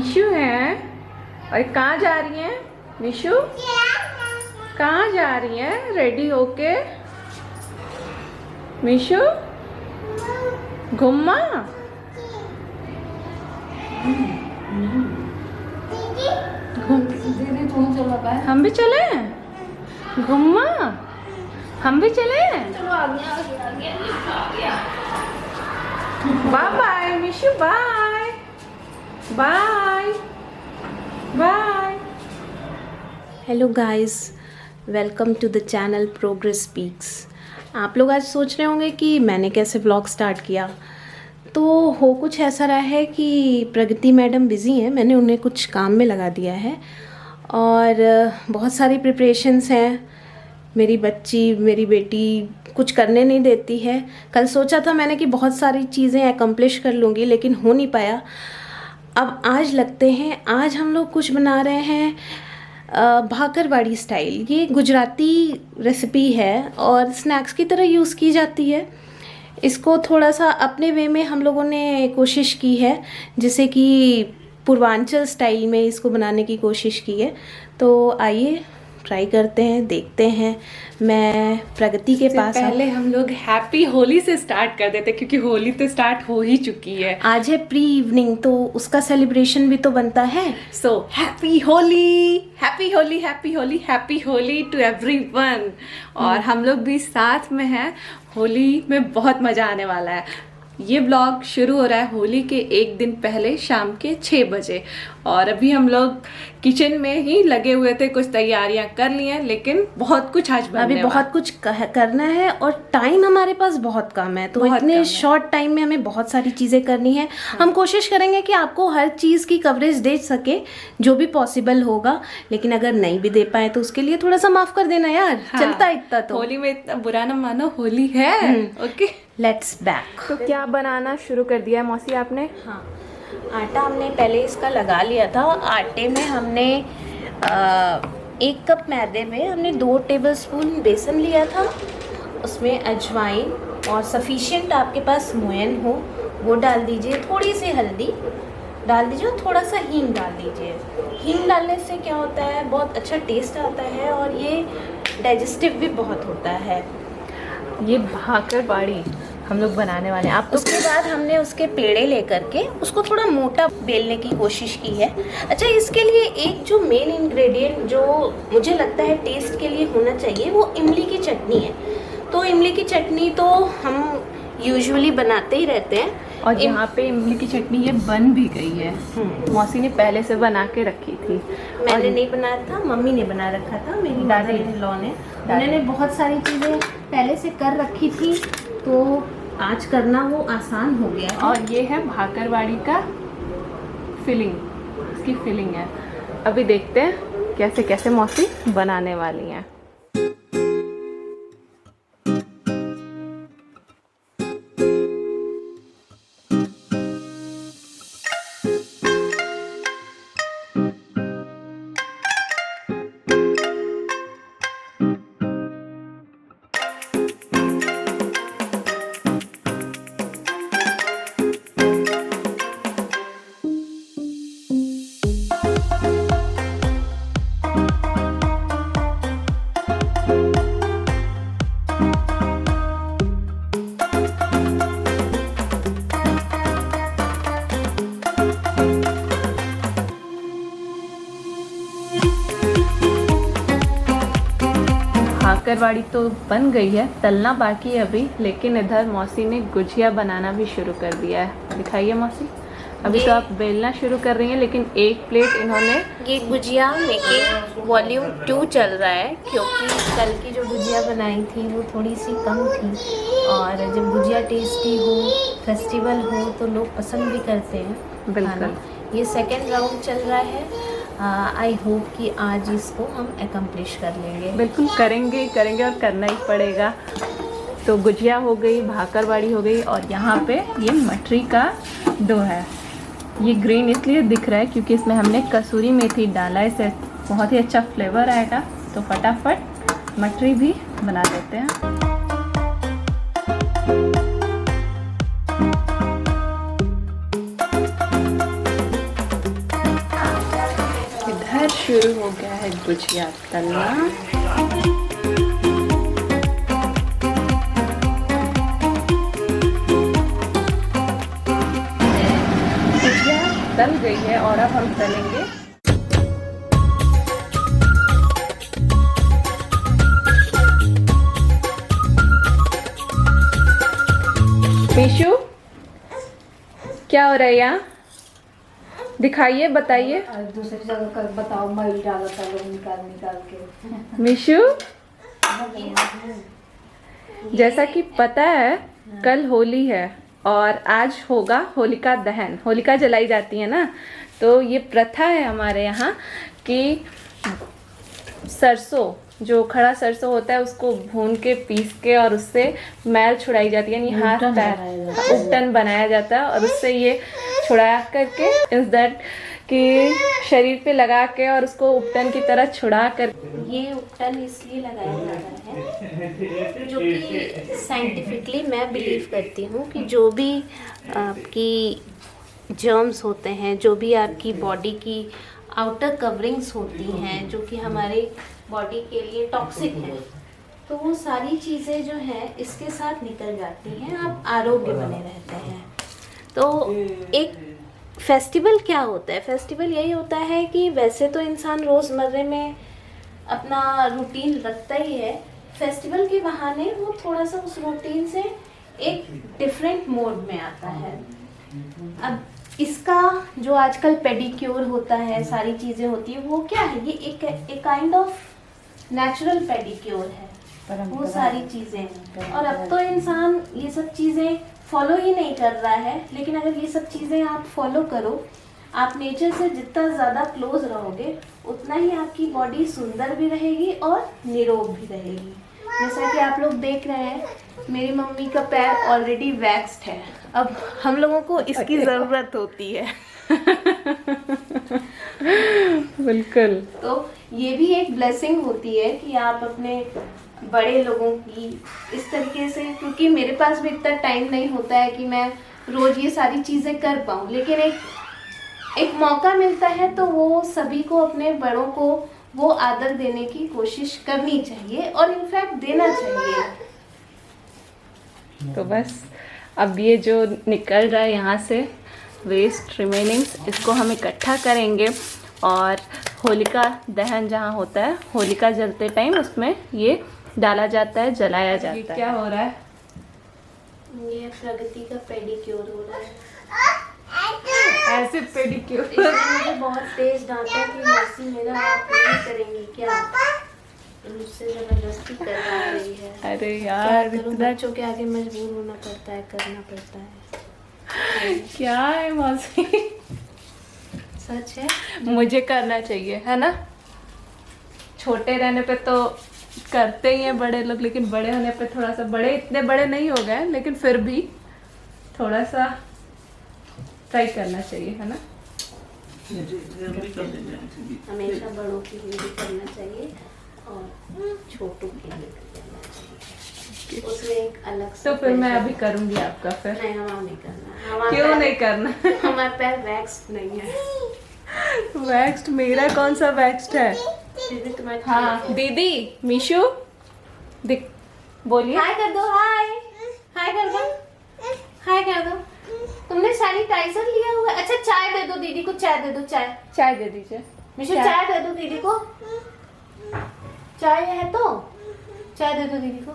निशु है। और कहाँ जा रही है निशु? कहाँ जा रही है रेडी होके? निशु घुमा। हम भी चले घुमा, हम भी चले। Bye bye Nishu, bye bye bye. Hello guys, welcome to the channel Progress Speaks. आप लोग आज सोच रहे होंगे कि मैंने कैसे व्लॉग स्टार्ट किया। तो हो कुछ ऐसा रहा है कि प्रगति मैडम बिज़ी हैं, मैंने उन्हें कुछ काम में लगा दिया है और बहुत सारी प्रिपरेशंस हैं। मेरी बेटी कुछ करने नहीं देती है। कल सोचा था मैंने कि बहुत सारी चीज़ें एकम्प्लिश कर लूँगी, लेकिन हो नहीं पाया। अब आज लगते हैं, आज हम लोग कुछ बना रहे हैं भाकरवाड़ी स्टाइल। ये गुजराती रेसिपी है और स्नैक्स की तरह यूज़ की जाती है। इसको थोड़ा सा अपने वे में हम लोगों ने कोशिश की है, जैसे कि पूर्वांचल स्टाइल में इसको बनाने की कोशिश की है। तो आइए ट्राई करते हैं, देखते हैं। मैं प्रगति के पास पहले हम लोग हैप्पी होली से स्टार्ट कर देते, क्योंकि होली तो स्टार्ट हो ही चुकी है। आज है प्री इवनिंग, तो उसका सेलिब्रेशन भी तो बनता है। So happy Holi, happy Holi, happy Holi, happy Holi to everyone. और हम लोग भी साथ में हैं। होली में बहुत मजा आने वाला है। ये ब्लॉग शुरू हो रहा है होली के एक दिन पहले शाम के 6 बजे। और अभी हम लोग किचन में ही लगे हुए थे, कुछ तैयारियां कर ली हैं, लेकिन बहुत कुछ आज बनने अभी बहुत कुछ करना है और टाइम हमारे पास बहुत कम है। तो इतने शॉर्ट टाइम में हमें बहुत सारी चीज़ें करनी है। हम कोशिश करेंगे कि आपको हर चीज़ की कवरेज दे सके जो भी पॉसिबल होगा, लेकिन अगर नहीं भी दे पाए तो उसके लिए थोड़ा सा माफ़ कर देना यार। चलता इतना तो होली में इतना बुरा ना मानो, होली है। Okay, let's back. तो क्या बनाना शुरू कर दिया है मौसी आपने? हाँ, आटा हमने पहले इसका लगा लिया था। आटे में हमने 1 कप मैदे में हमने 2 टेबलस्पून बेसन लिया था। उसमें अजवाइन और सफिशिएंट आपके पास मोयन हो वो डाल दीजिए। थोड़ी सी हल्दी डाल दीजिए और थोड़ा सा हींग डाल दीजिए। हींग डालने से क्या होता है, बहुत अच्छा टेस्ट आता है और ये डाइजेस्टिव भी बहुत होता है। ये भाकरवाड़ी हम लोग बनाने वाले हैं। आप तो उसके बाद हमने उसके पेड़े लेकर के उसको थोड़ा मोटा बेलने की कोशिश की है। अच्छा, इसके लिए एक जो मेन इंग्रेडिएंट जो मुझे लगता है टेस्ट के लिए होना चाहिए, वो इमली की चटनी है। तो इमली की चटनी तो हम यूजुअली बनाते ही रहते हैं। और यहाँ पे इमली की चटनी ये बन भी गई है। मौसी ने पहले से बना के रखी थी। मैंने नहीं बनाया था, मम्मी ने बना रखा था, मेरी दादी लॉ ने। उन्होंने बहुत सारी चीज़ें पहले से कर रखी थी, तो आज करना वो आसान हो गया। और ये है भाकरवाड़ी का फिलिंग, इसकी फिलिंग है। अभी देखते हैं कैसे कैसे मौसी बनाने वाली हैं। भाकरवाड़ी तो बन गई है, तलना बाकी है अभी। लेकिन इधर मौसी ने गुजिया बनाना भी शुरू कर दिया है। दिखाइए मौसी। अभी तो आप बेलना शुरू कर रही हैं, लेकिन एक प्लेट इन्होंने ये गुजिया मेकिंग वॉल्यूम 2 चल रहा है, क्योंकि कल की जो गुजिया बनाई थी वो थोड़ी सी कम थी। और जब गुजिया टेस्टी हो, फेस्टिवल हो, तो लोग पसंद भी करते हैं। बिल्कुल। ये 2nd राउंड चल रहा है। आई होप कि आज इसको हम एकम्प्लिश कर लेंगे। बिल्कुल करेंगे और करना ही पड़ेगा। तो गुजिया हो गई, भाकरवाड़ी हो गई, और यहाँ पे ये मटरी का डो है। ये ग्रीन इसलिए दिख रहा है क्योंकि इसमें हमने कसूरी मेथी डाला है, इससे बहुत ही अच्छा फ्लेवर आएगा। तो फटाफट मटरी भी बना देते हैं। शुरू हो गया है गुजिया तलना। गुजिया तल गई है और अब हम तलेंगे। मीशु क्या हो रहा है यहाँ? दिखाइए, बताइए। दूसरी जगह का बताओ, मैल डाला था लोग निकाल के। मीशु, जैसा कि पता है कल होली है और आज होगा होलिका दहन। होलिका जलाई जाती है ना, तो ये प्रथा है हमारे यहाँ कि सरसों, जो खड़ा सरसों होता है, उसको भून के पीस के और उससे मैल छुड़ाई जाती है, यानी हाथ पैर उपटन बनाया जाता है और उससे ये छुड़ा करके इस दैट कि शरीर पे लगा के और उसको उपटन की तरह छुड़ा कर। ये उपटन इसलिए लगाया जाता है जो कि साइंटिफिकली मैं बिलीव करती हूँ कि जो भी आपकी जर्म्स होते हैं, जो भी आपकी बॉडी की आउटर कवरिंग्स होती हैं जो कि हमारे बॉडी के लिए टॉक्सिक हैं, तो वो सारी चीज़ें जो हैं इसके साथ निकल जाती हैं, आप आरोग्य बने रहते हैं। तो एक फेस्टिवल क्या होता है? फेस्टिवल यही होता है कि वैसे तो इंसान रोज़मर्रे में अपना रूटीन रखता ही है, फेस्टिवल के बहाने वो थोड़ा सा उस रूटीन से एक डिफरेंट मोड में आता है। अब इसका जो आजकल पेडिक्योर होता है, सारी चीज़ें होती है, वो क्या है? ये एक काइंड ऑफ नेचुरल पेडिक्योर है, वो सारी चीज़ें। और अब तो इंसान ये सब चीज़ें फॉलो ही नहीं कर रहा है, लेकिन अगर ये सब चीज़ें आप फॉलो करो, आप नेचर से जितना ज़्यादा क्लोज रहोगे उतना ही आपकी बॉडी सुंदर भी रहेगी और निरोग भी रहेगी। जैसा कि आप लोग देख रहे हैं, मेरी मम्मी का पैर ऑलरेडी वैक्स्ड है, अब हम लोगों को इसकी ज़रूरत होती है। बिल्कुल। तो ये भी एक ब्लेसिंग होती है कि आप अपने बड़े लोगों की इस तरीके से, क्योंकि मेरे पास भी इतना टाइम नहीं होता है कि मैं रोज़ ये सारी चीज़ें कर पाऊँ, लेकिन एक मौका मिलता है तो वो सभी को, अपने बड़ों को वो आदर देने की कोशिश करनी चाहिए और इनफैक्ट देना चाहिए। तो बस अब ये जो निकल रहा है यहाँ से वेस्ट रिमेनिंग्स, इसको हम इकट्ठा करेंगे और होलिका दहन जहाँ होता है, होलिका जलते टाइम उसमें ये डाला जाता है, जलाया जाता है। क्या हो रहा है? ये प्रगति का पेडिक्योर हो रहा है। ऐसे पेडिक्योर। इसने मुझे बहुत तेज डांटा कि मौसी मेरा आप नहीं करेंगी क्या, मुझसे जबरदस्ती करवा रही है। अरे यार, बच्चों के आगे मजबूर होना पड़ता है, करना पड़ता है। क्या है मौसी? सच है, मुझे करना चाहिए, है ना? छोटे रहने पे तो करते ही हैं बड़े लोग, लेकिन बड़े होने पे थोड़ा सा, बड़े इतने बड़े नहीं हो गए लेकिन फिर भी थोड़ा सा ट्राई करना चाहिए, है ना? हमेशा बड़ों के लिए भी करना चाहिए और छोटों के लिए भी करना चाहिए, उसमें एक अलग तो फिर मैं अभी करूंगी आपका। फिर नहीं, हमारा नहीं करना। क्यों नहीं करना? हमारे पैर वैक्स नहीं है। वैक्स्ड? मेरा कौन सा वैक्स्ड है? दीदी तुम्हारे, हाँ दीदी, मीशु दिख, बोलिए। हाय कर दो, हाय हाय कर दो, हाय कर दो। तुमने सैनिटाइजर लिया हुआ है? अच्छा चाय दे दो दीदी को, चाय दे दो, चाय दे दीजिए। मिशु चाय दे दो दीदी को, चाय है तो चाय दे दो दीदी को।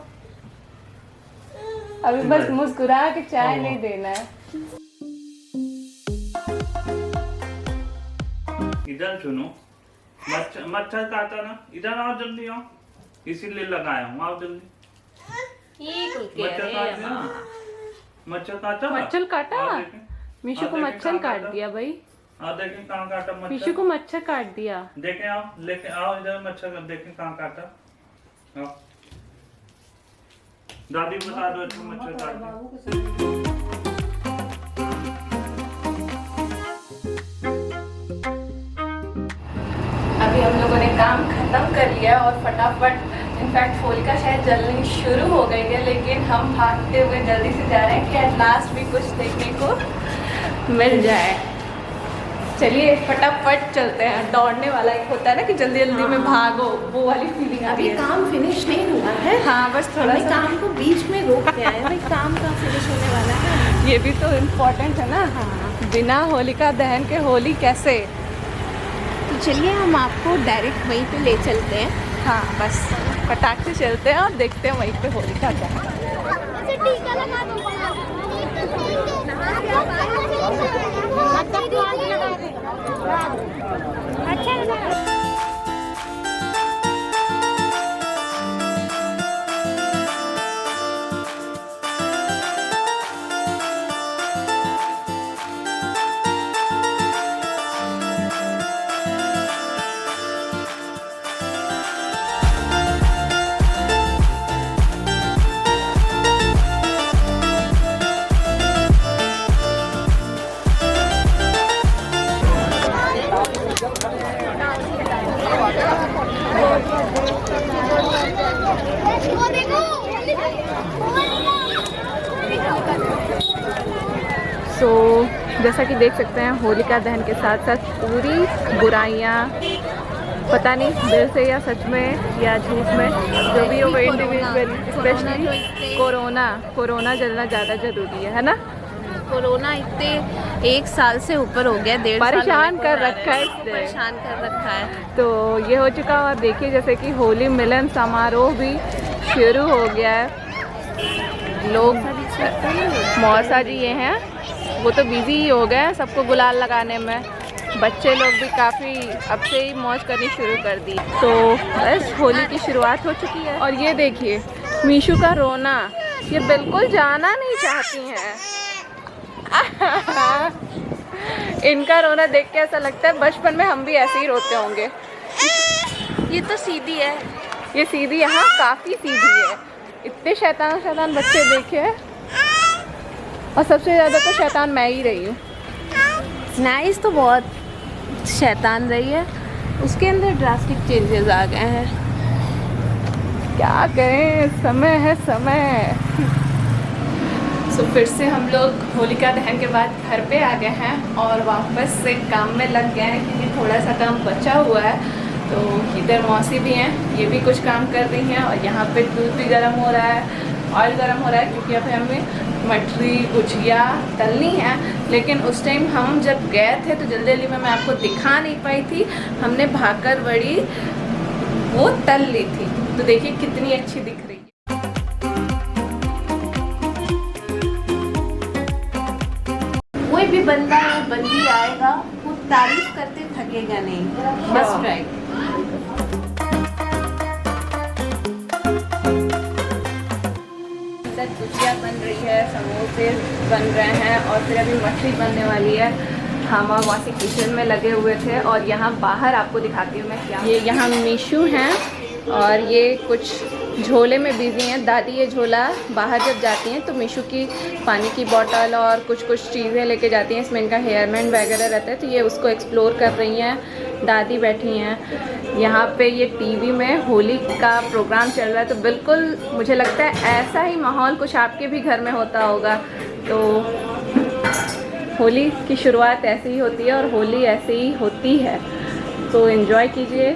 अभी बस मुस्कुरा के चाय नहीं देना है। इधर सुनो, मच्छर काटा ना, इधर आओ, जल्दी आओ, इसीलिए लगाया हूँ, आओ जल्दी। ये कुल मच्छर काट दिया, मच्छर काटा, मच्छर काटा? मीशु को मच्छर काट दिया भाई। हाँ देखें कहाँ काटा मच्छर। मीशु को मच्छर काट दिया। देखें आओ, लेके आओ इधर मच्छर, देखें कहाँ काटा। आओ दादी बता दो, इसको मच्छर काट दिया। अभी हम लोगों ने काम खत्म कर लिया और फटाफट, इनफैक्ट होलिका शायद जलनी शुरू हो गई है, लेकिन हम भागते हुए जल्दी से जा रहे हैं कि एट लास्ट भी कुछ देखने को मिल जाए। चलिए फटाफट चलते हैं। दौड़ने वाला एक होता है ना कि जल्दी जल्दी में भागो, वो वाली फीलिंग आती अभी है। काम फिनिश नहीं हुआ है। हाँ बस थोड़ा हमें सा काम को बीच में रोक के आए, भाई काम का फिनिश होने वाला है। ये भी तो इम्पोर्टेंट है ना। हाँ, बिना होलिका दहन के होली कैसे। तो चलिए हम आपको डायरेक्ट वहीं पे ले चलते हैं। हाँ बस फटाक से चलते हैं और देखते हैं वहीं पे होलिका दहन। टीका लगा दो अच्छा सो जैसा कि देख सकते हैं होलिका दहन के साथ साथ पूरी बुराइयाँ, पता नहीं दिल से या सच में या झूठ में, जो भी हो इंडिविजुअल, स्पेशली कोरोना जलना ज़्यादा ज़रूरी है ना। कोरोना इतने 1 साल से ऊपर हो गया, 1.5 साल परेशान होने कर को आ रखा है रहा इसने। परेशान कर रखा है। तो ये हो चुका। और देखिए जैसे कि होली मिलन समारोह भी शुरू हो गया है। लोग मौसा जी ये हैं, वो तो बिजी ही हो गए सबको गुलाल लगाने में। बच्चे लोग भी काफ़ी अब से ही मौज करनी शुरू कर दी। तो बस होली की शुरुआत हो चुकी है। और ये देखिए मीशू का रोना, ये बिल्कुल जाना नहीं चाहती हैं। इनका रोना देख के ऐसा लगता है बचपन में हम भी ऐसे ही रोते होंगे। ये तो सीधी है। ये सीधी, यहाँ काफ़ी सीधी है। इतने शैतान बच्चे देखे हैं, और सबसे ज़्यादा तो शैतान मैं ही रही हूँ। नाइस तो बहुत शैतान रही है, उसके अंदर ड्रास्टिक चेंजेस आ गए हैं। क्या करें, समय है समय। सो फिर से हम लोग होलिका दहन के बाद घर पे आ गए हैं और वापस से काम में लग गए हैं, क्योंकि थोड़ा सा काम बचा हुआ है। तो इधर मौसी भी हैं, ये भी कुछ काम कर रही हैं। और यहाँ पे दूध भी गर्म हो रहा है, ऑयल गर्म हो रहा है, क्योंकि अब हमें मठरी गुजिया तलनी है। लेकिन उस टाइम हम जब गए थे तो जल्दी जल्दी में मैं आपको दिखा नहीं पाई थी। हमने भाकर बड़ी वो तल ली थी, तो देखिए कितनी अच्छी दिख रही है। कोई भी बंदा बंदी आएगा वो तारीफ करते थकेगा नहीं, बस राइट। गुजिया बन रही है, समोसे बन रहे हैं, और फिर अभी मछली बनने वाली है। हम और मौसी किचन में लगे हुए थे। और यहाँ बाहर आपको दिखाती हूँ मैं क्या। ये यहाँ मीशू हैं और ये कुछ झोले में बिजी हैं। दादी ये झोला बाहर जब जाती हैं तो मीशू की पानी की बोतल और कुछ चीज़ें लेके जाती हैं। इसमें इनका हेयरबैंड वगैरह रहता है, तो ये उसको एक्सप्लोर कर रही हैं। दादी बैठी हैं यहाँ पे। ये टीवी में होली का प्रोग्राम चल रहा है, तो बिल्कुल मुझे लगता है ऐसा ही माहौल कुछ आपके भी घर में होता होगा। तो होली की शुरुआत ऐसे ही होती है और होली ऐसे ही होती है, तो एंजॉय कीजिए।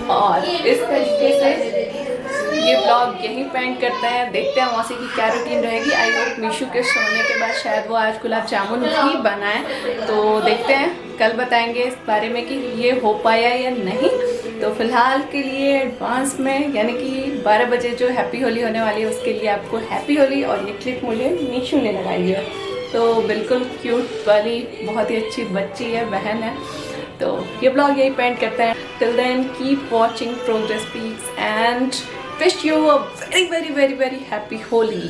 और इस तरीके से ये ब्लॉग यहीं पेंट करते हैं। देखते हैं मौसी की क्या रूटीन रहेगी। आई होप मीशू के सोने के बाद शायद वो आज गुलाब जामुन ही बनाए, तो देखते हैं, कल बताएंगे इस बारे में कि ये हो पाया या नहीं। तो फिलहाल के लिए एडवांस में, यानी कि 12 बजे जो हैप्पी होली होने वाली है उसके लिए आपको हैप्पी होली। और ये क्लिप मुझे मीशू ने लगाई है, तो बिल्कुल क्यूट वाली बहुत ही अच्छी बच्ची है, बहन है। तो ये ब्लॉग यही पेंट करते हैं। Till then keep watching Progress Speaks and wish you a very very very very happy Holi.